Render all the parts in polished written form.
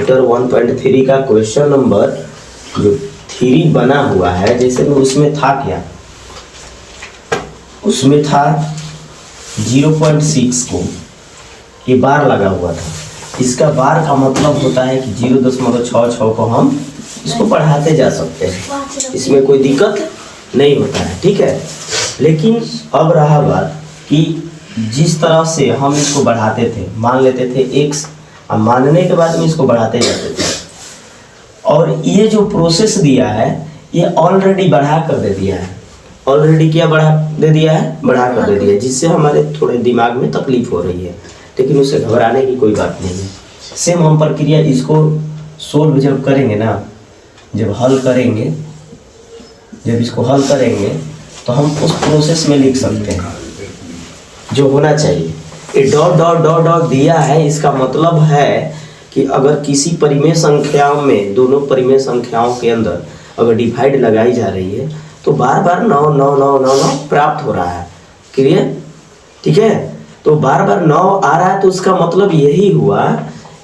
Chapter 1.3 का question number जो 3 बना हुआ है, जैसे में उसमें था क्या, उसमें था 0.6 को ये बार लगा हुआ था। इसका बार का मतलब होता है कि 0.66 को हम इसको बढ़ाते जा सकते हैं, इसमें कोई दिक्कत नहीं होता है, ठीक है। लेकिन अब रहा बात कि जिस तरह से हम इसको बढ़ाते थे, मान लेते थे x, और मानने के बाद में इसको बढ़ाते जाते थे, और ये जो प्रोसेस दिया है ये ऑलरेडी बढ़ा कर दे दिया है। ऑलरेडी क्या बढ़ा दे दिया है? बढ़ा कर दे दिया है, जिससे हमारे थोड़े दिमाग में तकलीफ हो रही है, लेकिन उससे घबराने की कोई बात नहीं है। सेम हम प्रक्रिया इसको सोल्व जब करेंगे ना, जब हल करेंगे, जब इसको हल करेंगे तो हम उस प्रोसेस में लिख सकते हैं जो होना चाहिए। ये डॉट डॉट डॉट डॉट दिया है, इसका मतलब है कि अगर किसी परिमेय संख्याओं में, दोनों परिमेय संख्याओं के अंदर अगर डिवाइड लगाई जा रही है तो बार बार 9 9 9 9 9 प्राप्त हो रहा है। क्लियर? ठीक है, तो बार बार 9 आ रहा है, तो उसका मतलब यही हुआ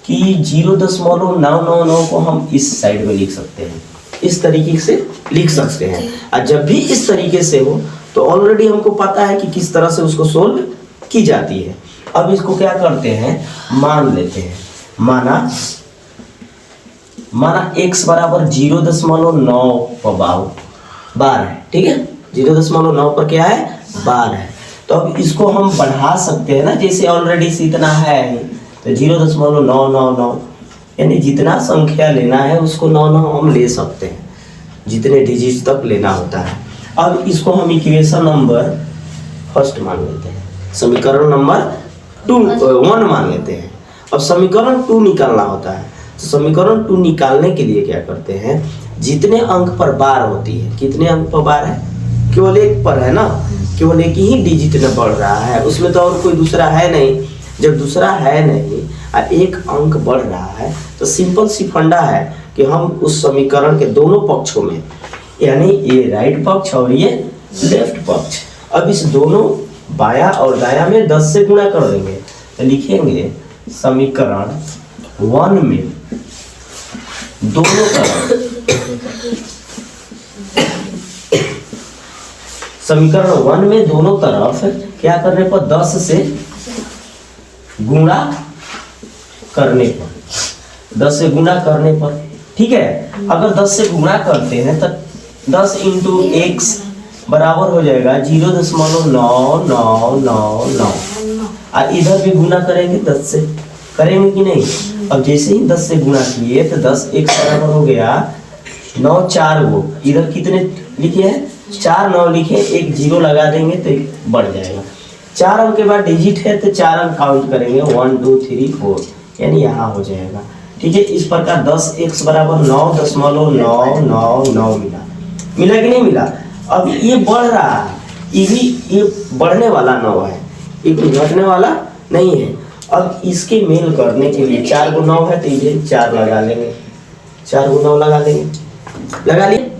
कि 0.999 को हम इस साइड में लिख सकते हैं, इस तरीके से लिख सकते हैं। और जब भी इस तरीके से हो तो ऑलरेडी हमको पता है कि किस तरह से उसको सोल्व की जाती है। अब इसको क्या करते हैं, मान लेते हैं, माना x बराबर 0.9 पर बार है, ठीक है। 0.9 पर क्या है? बार है। तो अब इसको हम बढ़ा सकते हैं ना, जैसे ऑलरेडी से इतना है तो 0.999, यानी जितना संख्या लेना है उसको 9 हम ले सकते हैं, जितने डिजिट तक लेना होता है। अब इसको हम इक्वेशन नंबर फर्स्ट मान लेते हैं, समीकरण नंबर 1 मान लेते हैं। अब समीकरण 2 निकालना होता है, तो समीकरण 2 निकालने के लिए क्या करते हैं, जितने अंक पर बार होती है, कितने अंक पर बार है? केवल एक पर है ना, केवल एक ही डिजिट में बढ़ रहा है, उसमें तो और कोई दूसरा है नहीं। जब दूसरा है नहीं और एक अंक बढ़ रहा है तो सिंपल सी फंडा है कि हम उस समीकरण के दोनों पक्षों में, यानी ये राइट पक्ष और ये लेफ्ट पक्ष, अब इस दोनों बाया और दाया में 10 से गुणा कर देंगे। तो लिखेंगे समीकरण 1 में दोनों तरफ, समीकरण 1 में दोनों तरफ क्या करने पर, 10 से गुणा करने पर, 10 से गुणा करने पर, ठीक है। अगर 10 से गुणा करते हैं तो 10 इंटू x बराबर हो जाएगा 0.9999, और इधर भी गुणा करेंगे 10 से, करेंगे कि नहीं? अब जैसे ही 10 से गुणा किए तो 10x बराबर हो गया 9 4 वो, इधर कितने लिखे हैं? 4 9 लिखे, एक 0 लगा देंगे तो बढ़ जाएगा। 4 अंक के बाद डिजिट है तो 4 अंक काउंट करेंगे, 1 2 3 4, यानी यहाँ हो जाएगा, ठीक है। इस प्रकार 10x बराबर 9.999 मिला कि नहीं मिला? अब ये बढ़ रहा है, ये बढ़ने वाला 9 है, ये कोई घटने वाला नहीं है। अब इसके मेल करने के लिए 4 को 9 है तो ये 4 लगा लेंगे, 4 को 9 लगा लेंगे, लगा लिए।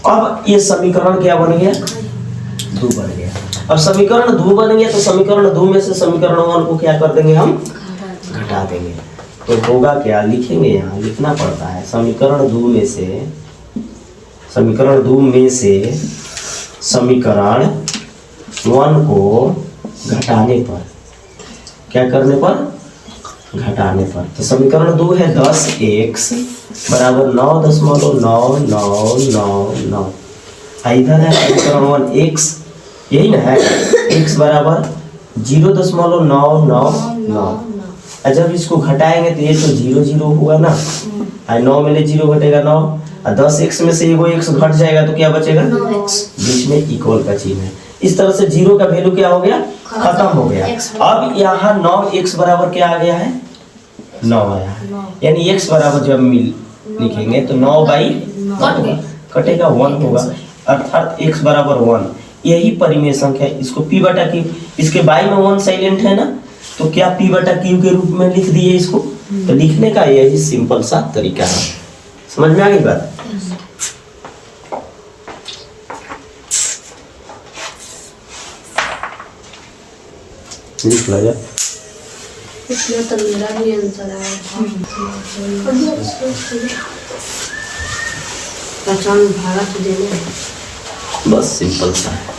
अब ये समीकरण क्या बन गया? 2 बन गया। अब समीकरण 2 बन गया तो समीकरण 2 में से समीकरण 1 को क्या कर देंगे, हम घटा देंगे। तो होगा क्या, लिखेंगे, यहाँ लिखना पड़ता है, समीकरण 2 में से, समीकरण 2 में से समीकरण 1 को घटाने पर, क्या करने पर? घटाने पर। तो समीकरण 2 है 10x बराबर 9.9999, इधर है समीकरण 1 x, यही ना है, x बराबर 0.999। जब इसको घटाएंगे तो ये तो 0 0 हुआ ना, 9 में ले 0 घटेगा 9, और 10x में से एगो x घट जाएगा तो क्या बचेगा? 9x, बीच में इक्वल का चिन्ह है। इस तरह से 0 का वैल्यू क्या हो गया? खत्म हो गया। अब यहाँ 9x बराबर क्या आ गया है? 9 आया, यानी x बराबर जब लिखेंगे तो 9/9 कटेगा, 1 होगा, अर्थात x बराबर 1। यही परिमेय संख्या, इसको p बटा q, इसके बाई में 1 साइलेंट है ना, तो क्या p बटा q के रूप में लिख दिए इसको। तो लिखने का यही सिंपल सा तरीका है। समझ में आ गई बात? लिख लो। इसमें तो मेरा भी आंसर आया था। पहचान भारत देने बस सिंपल सा है।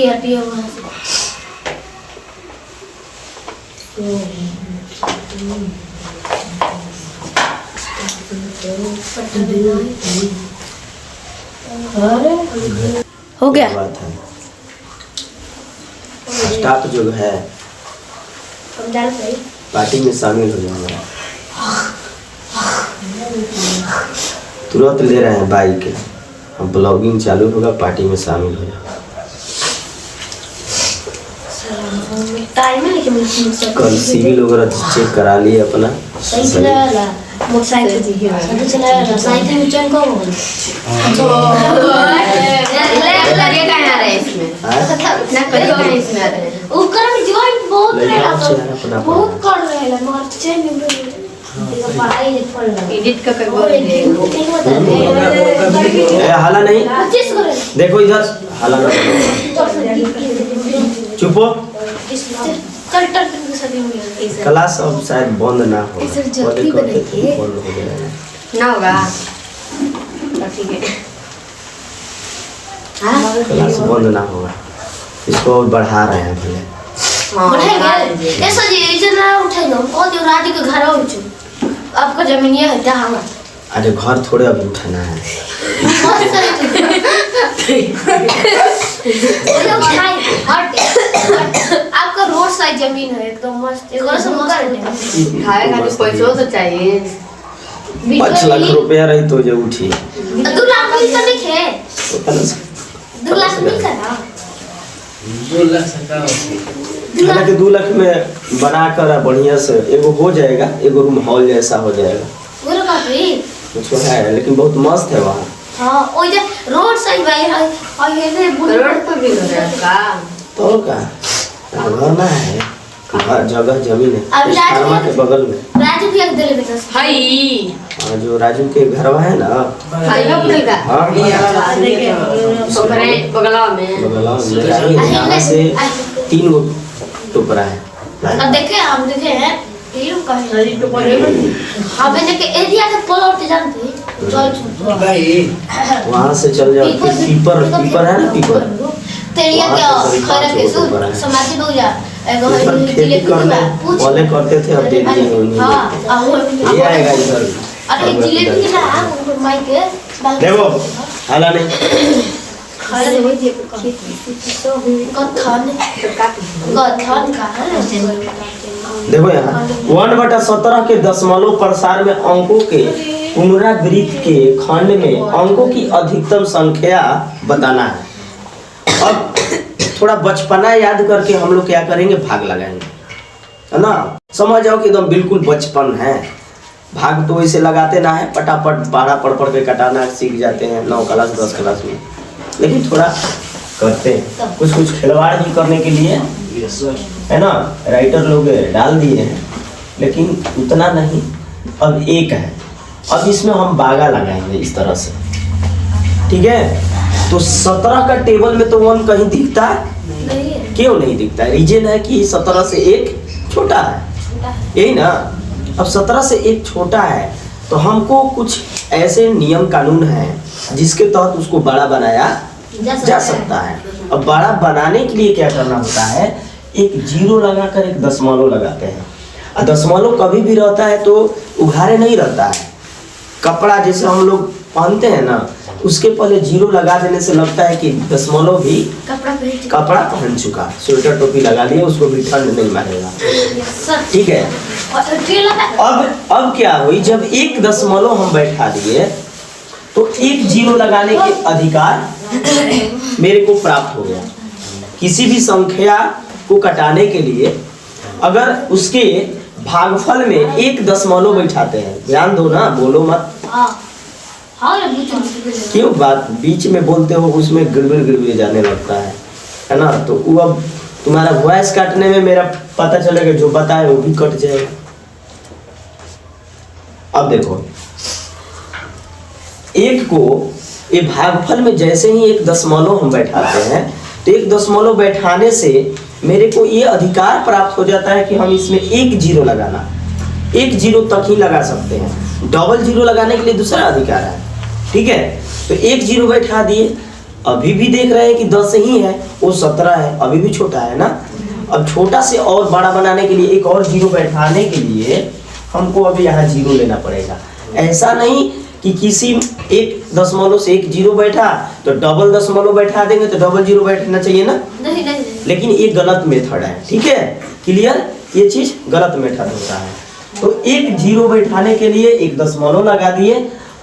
हटिया वहाँ से। हो गया बात है। स्टाफ जो है पार्टी में शामिल हो जाएगा। तुरंत ले रहे हैं बाइक, हम ब्लॉगिंग चालू होगा, पार्टी में शामिल हो जाएगा। कल सिविल वगैरह चेक करा लिए अपना। मोटरसाइकिल हाला नहीं, देखो इधर हाला चुपो। क्लास अब शायद बंद ना हो, बंद हो जाएगा ना होगा ठीक है। क्लास बंद ना होगा, इसको और बढ़ा रहे हैं भले। ऐसा जी इतना उठे ना को जो राजू के घर उठ आपका जमीन ये है जहां। अरे घर थोड़े अभी उठाना है। आपका रोड साइड जमीन है एकदम मस्त, एक से मस्त खाएगा तो पैसा तो चाहिए। 5 लाख रुपया रही तो जो उठी 2 लाख मिल कर देखे 2 लाख मिल कर ना 2 लाख सरकार हालांकि 2 लाख में बना कर बढ़िया से एगो हो जाएगा, एगो रूम हॉल जैसा हो जाएगा। बोलो काफी कुछ है लेकिन बहुत मस्त है वहाँ। हाँ ओ जे रोड साइड भाई है और ये रोड पर भी घर है का तो का घर ना है, घर जगह जमीन है अब फार्मा के बगल में। राजू भी एक दिले बेटा हाई जो राजू के घर है ना, हाई का बोलेगा हाँ सोपरे बगला में यहाँ से 3 गो टुकड़ा है। अब देखे हम देखे हैं ये का है तो पड़े हम देखे एरिया के प्लॉट जानते चल भाई वहाँ से चल जाओ। पीपर है ना, पीपर तेरिया के खैरा के सु समाधि बोला एगो खेती करने पहले करते थे, अब दे दिए। हां ये आएगा इधर। अरे जिलेबी के ना माइक के देखो हाला नहीं देखो यहाँ 1/17 के दशमलव प्रसार में अंकों के पुनरावृत्ति के खंड में अंकों की अधिकतम संख्या बताना है। अब थोड़ा बचपना याद करके हम लोग क्या करेंगे, भाग लगाएंगे, है ना। समझ जाओ कि एकदम बिल्कुल बचपन है। भाग तो वैसे लगाते ना है, पटापट 12 पढ़ के कटाना सीख जाते हैं 9 क्लास 10 क्लास में, लेकिन थोड़ा करते हैं कुछ खिलवाड़ भी करने के लिए, है ना। राइटर लोग डाल दिए हैं लेकिन उतना नहीं। अब एक है, अब इसमें हम बागा लगाएंगे इस तरह से, ठीक है। तो 17 का टेबल में तो 1 कहीं दिखता है, क्यों नहीं दिखता है? रीजन है कि 17 से 1 छोटा है, यही ना। अब 17 से 1 छोटा है तो हमको कुछ ऐसे नियम कानून हैं जिसके तहत उसको बड़ा बनाया जा सकता है। अब बड़ा बनाने के लिए क्या करना होता है, एक 0 लगाकर एक दशमलव लगाते हैं। और दशमलव कभी भी रहता है तो उघारे नहीं रहता है। कपड़ा जैसे हम लोग पहनते हैं ना, उसके पहले 0 लगा देने से लगता है कि दशमलव भी कपड़ा पहन चुका। स्वेटर टोपी लगा लिया, उसको भी ठंड नहीं मारेगा, ठीक है। अब क्या हुई, जब 1 दशमलव हम बैठा दिए तो 1 0 लगाने के अधिकार मेरे को प्राप्त हो गया। किसी भी संख्या को कटाने के लिए अगर उसके भागफल में 1 दशमलव बैठाते हैं, ध्यान दो ना, बोलो मत। क्यों बात बीच में बोलते हो, उसमें गिड़गिड़ जाने लगता है ना। तो वो अब तुम्हारा वॉइस काटने में मेरा पता चलेगा, जो बताए वो भी कट जाएगा। अब देखो 1 को ये भागफल में जैसे ही एक दशमलव हम बैठाते हैं तो एक दशमलव बैठाने से मेरे को ये अधिकार प्राप्त हो जाता है कि हम इसमें एक जीरो लगाना, एक जीरो तक ही लगा सकते हैं। डबल जीरो लगाने के लिए दूसरा अधिकार है, ठीक है। तो एक जीरो बैठा दिए, अभी भी देख रहे हैं कि 10 ही है, वो 17 है, अभी भी छोटा है ना। अब छोटा से और बड़ा बनाने के लिए एक और जीरो बैठाने के लिए हमको अभी यहाँ जीरो लेना पड़ेगा। ऐसा नहीं कि किसी एक दशमलव से एक जीरो बैठा तो डबल दशमलव बैठा देंगे तो डबल जीरो बैठना चाहिए ना, नहीं। लेकिन ये गलत मेथड है, ठीक है, क्लियर। ये चीज गलत मेथड होता है। तो एक जीरो बैठाने के लिए एक दशमलव लगा दिए,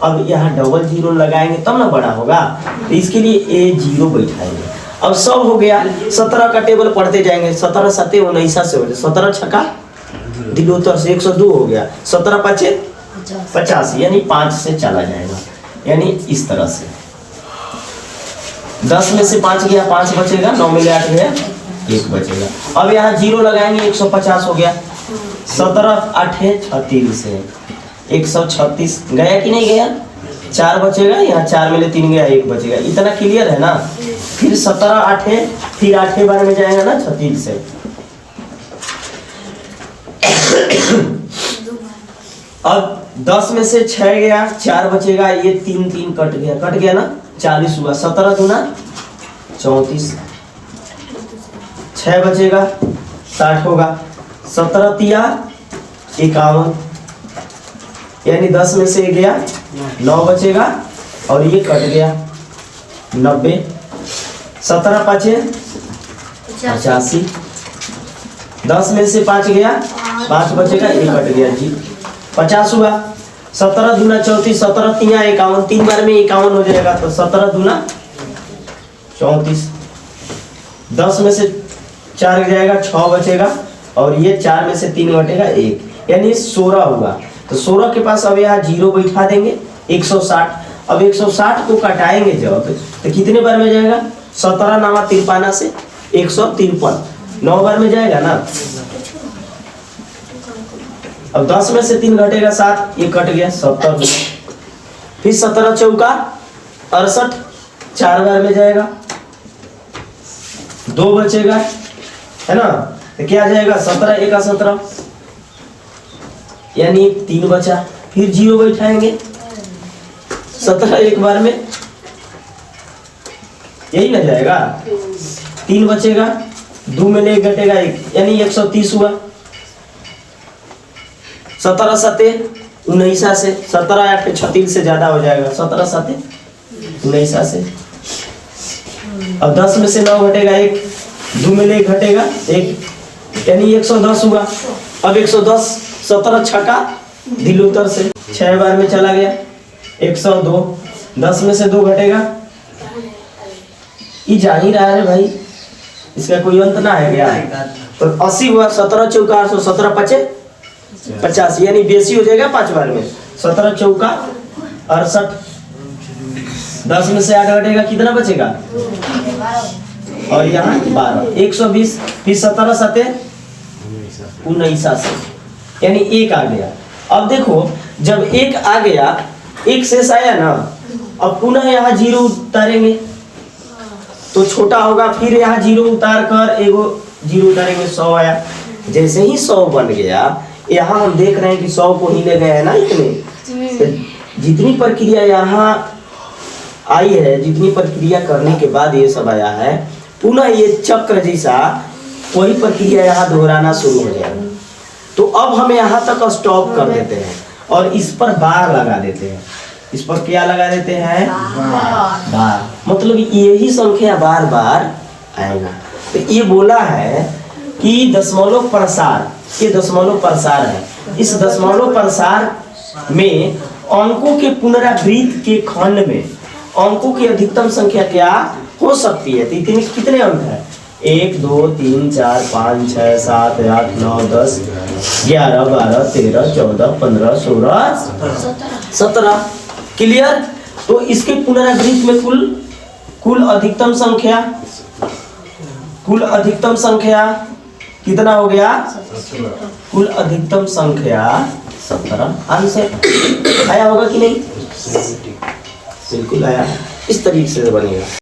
अब यहाँ डबल जीरो लगाएंगे तब ना बड़ा होगा, तो इसके लिए ए जीरो बैठाएंगे। अब सब हो गया, 17 का टेबल पढ़ते जाएंगे। 17 7 19 से हो जाए, 17 छक्का दिलोतर से 102 हो गया, 17 5 50, यानी 5 से चला जाएगा, यानी इस तरह से 10 में से 5 गया, 5 बचेगा, 9 में 8 गया, 1 बचेगा। अब यहाँ जीरो लगाएंगे, 150 हो गया, 17 8 36 है, 136 गया कि नहीं गया, 4 बचेगा, यहाँ 4 में 3 गया, 1 बचेगा। इतना क्लियर है ना। फिर 17 8 फिर 8 बार में जाएगा ना 36 से। अब 10 में से 6 गया, 4 बचेगा, ये 3 3 कट गया ना, 40 हुआ, 17 दूना 34, 6 बचेगा 60 होगा, 17 तिया 51, यानी 10 में से गया 9 बचेगा और ये कट गया 90, 17 5 85, 10 में से 5 गया, 5 बचेगा, ये कट गया जी 50 हुआ, 17 दूना 34, 17 तिया 51, 3 बार में 51 हो जाएगा, तो 17 दूना 34, 10 में से 4 जाएगा, 6 बचेगा और ये 4 में से 3 घटेगा 1, यानी 16 हुआ। तो 16 के पास अब यहाँ जीरो बैठा देंगे, 160। अब 160 को कटाएंगे जब तो कितने बार में जाएगा, 17 9 53 से 153, 9 बार में जाएगा ना। अब 10 में से 3 घटेगा 7, ये कट गया 70, फिर 17 चौका 68, 4 बार में जाएगा, 2 बचेगा, है ना। तो क्या जाएगा, 17 1 17, यानी 3 बचा, फिर जीरो बैठाएंगे, 17 एक बार में, यही ना जाएगा, 3 बचेगा, 2 में 1 घटेगा 1, यानी 130 हुआ। 17 7 19 से, 17 8 36 से ज्यादा हो जाएगा, 17 7 19 से। अब 10 में से 9 घटेगा 1, 2 में 1 घटेगा 1, यानी 110 हुआ। अब 110 17 छक्का दिलोतर से 6 बार में चला गया, 102, 10 में से 2 घटेगा, ये जा ही रहा है भाई, इसका कोई अंत ना है क्या। तो 80 हुआ, 17 चौका 800, 17 5 50, यानी बेसी हो जाएगा 5 बार में, 17 चौका 68, 10 में से 8 घटेगा, कितना बचेगा, और यहाँ 12, 120, फिर 17 7 19 से, यानी 1 आ गया। अब देखो जब 1 आ गया, 1 शेष आया ना, अब पुनः यहाँ जीरो उतारेंगे तो छोटा होगा, फिर यहाँ जीरो उतार कर एगो जीरो उतारेंगे, 100 आया। जैसे ही 100 बन गया, यहाँ हम देख रहे हैं कि 100 को ही ले गए हैं ना इतने, तो जितनी प्रक्रिया यहाँ आई है, जितनी प्रक्रिया करने के बाद ये सब आया है, पुनः ये चक्र जैसा वही प्रक्रिया यहाँ दोहराना शुरू हो जाएगा। तो अब हम यहाँ तक स्टॉप कर देते हैं और इस पर बार लगा देते हैं। इस पर क्या लगा देते हैं, बार, मतलब यही संख्या बार बार आएगा। तो ये बोला है कि दशमलव प्रसार, ये दशमलव प्रसार है। इस दशमलव प्रसार में अंकों के पुनरावृत्ति के खंड में अंकों की अधिकतम संख्या क्या हो सकती है। तो इतने कितने अंक है, 1 2 3 4 5 6 7 8 9 10 11 12 13 14 15 16 17, क्लियर। तो इसके पुनरावृत्ति में कुल अधिकतम संख्या कितना हो गया, कुल अधिकतम संख्या 17 आंसर आया होगा कि नहीं, बिल्कुल आया। इस तरीके से बनेगा।